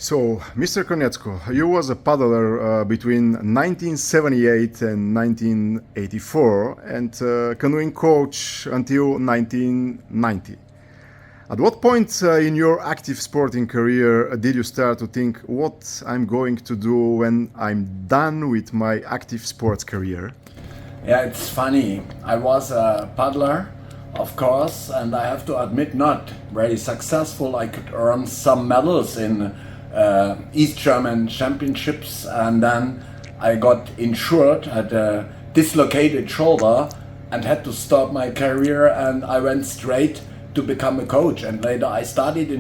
So, Mr. Konietzko, you was a paddler between 1978 and 1984 and canoeing coach until 1990. At what point in your active sporting career did you start to think what I'm going to do when I'm done with my active sports career? Yeah, it's funny. I was a paddler, of course, and I have to admit, not very successful. I could earn some medals in East German championships, and then I got injured, had a dislocated shoulder, and had to stop my career, and I went straight to become a coach. And later I studied in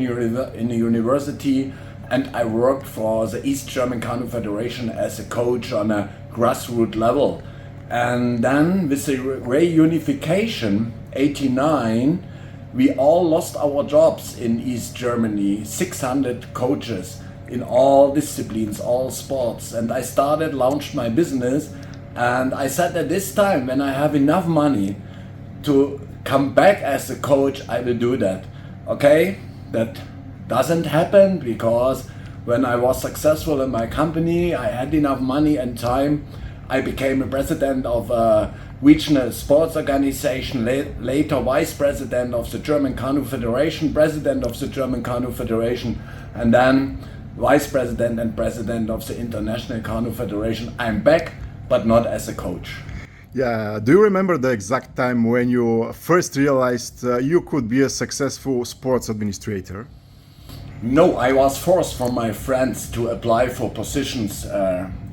the university, and I worked for the East German Canoe Federation as a coach on a grassroots level. And then with the reunification, 89, we all lost our jobs in East Germany, 600 coaches in all disciplines, all sports. And I launched my business, and I said at this time, when I have enough money to come back as a coach, I will do that. Okay, that doesn't happen because when I was successful in my company, I had enough money and time. I became a president of a regional sports organization, later vice president of the German Canoe Federation, president of the German Canoe Federation, and then vice president and president of the International Canoe Federation. I'm back, but not as a coach. Yeah, do you remember the exact time when you first realized you could be a successful sports administrator? No, I was forced from my friends to apply for positions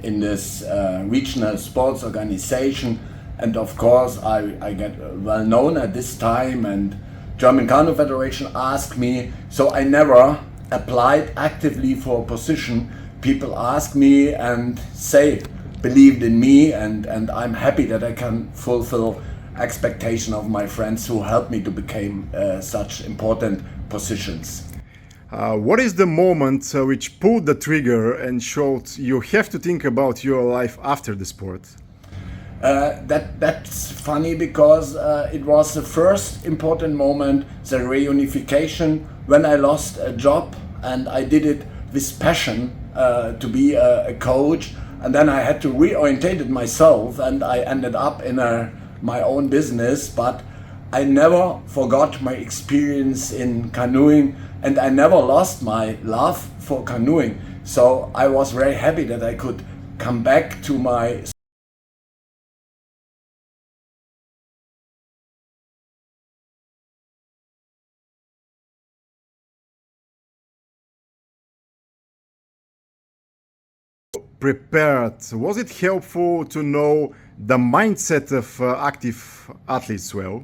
in this regional sports organization, and of course I get well known at this time, and German Canoe Federation asked me, so I never applied actively for a position. People ask me and say believed in me, and I'm happy that I can fulfill expectation of my friends who helped me to become such important positions. What is the moment which pulled the trigger and showed you have to think about your life after the sport? That's funny because it was the first important moment, the reunification, when I lost a job, and I did it with passion to be a coach, and then I had to reorientate it myself, and I ended up in my own business. But I never forgot my experience in canoeing, and I never lost my love for canoeing. So I was very happy that I could come back to my prepared. Was it helpful to know the mindset of active athletes well?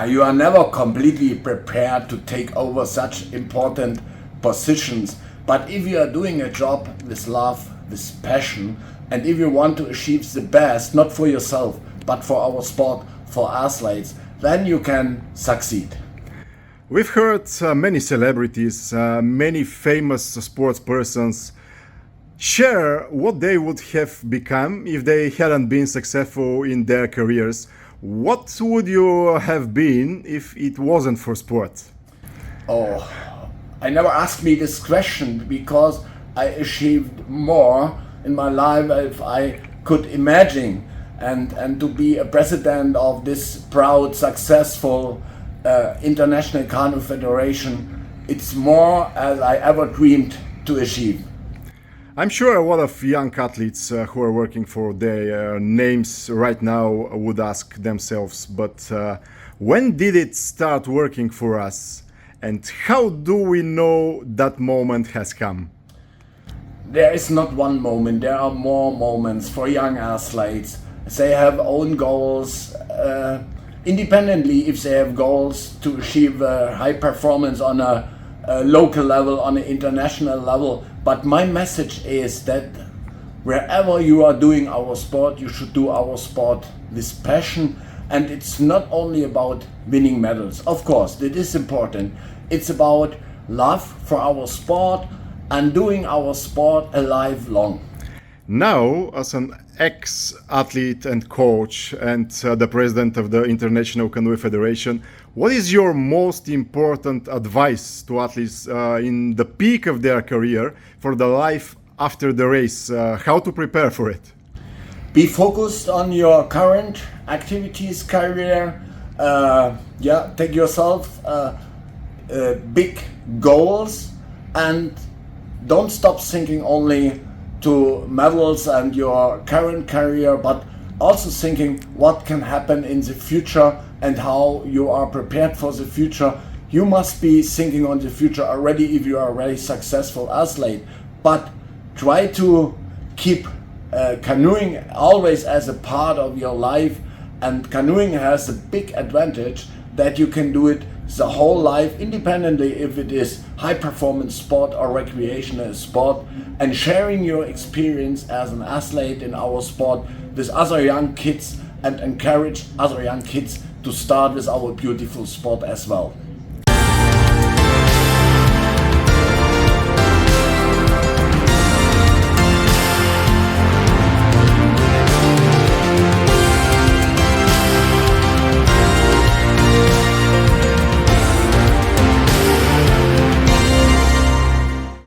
You are never completely prepared to take over such important positions. But if you are doing a job with love, with passion, and if you want to achieve the best, not for yourself, but for our sport, for athletes, then you can succeed. We've heard many celebrities, many famous sports persons share what they would have become if they hadn't been successful in their careers. What would you have been if it wasn't for sport? Oh, I never asked me this question because I achieved more in my life if I could imagine, and to be a president of this proud, successful International Canoe Federation, it's more as I ever dreamed to achieve. I'm sure a lot of young athletes who are working for their names right now would ask themselves, but when did it start working for us? And how do we know that moment has come? There is not one moment, there are more moments for young athletes. They have own goals, independently if they have goals to achieve high performance on a local level, on an international level. But my message is that wherever you are doing our sport, you should do our sport with passion. And it's not only about winning medals. Of course, it is important. It's about love for our sport and doing our sport a lifelong. Now, as an ex-athlete and coach and the president of the International Canoe Federation, What is your most important advice to athletes in the peak of their career for the life after the race? How to prepare for it? Be focused on your current activities, career. Take yourself big goals and don't stop thinking only to medals and your current career, but also thinking what can happen in the future and how you are prepared for the future. You must be thinking on the future already if you are a very successful athlete, but try to keep canoeing always as a part of your life. And canoeing has a big advantage that you can do it the whole life independently if it is high performance sport or recreational sport, and sharing your experience as an athlete in our sport with other young kids and encourage other young kids to start with our beautiful sport as well.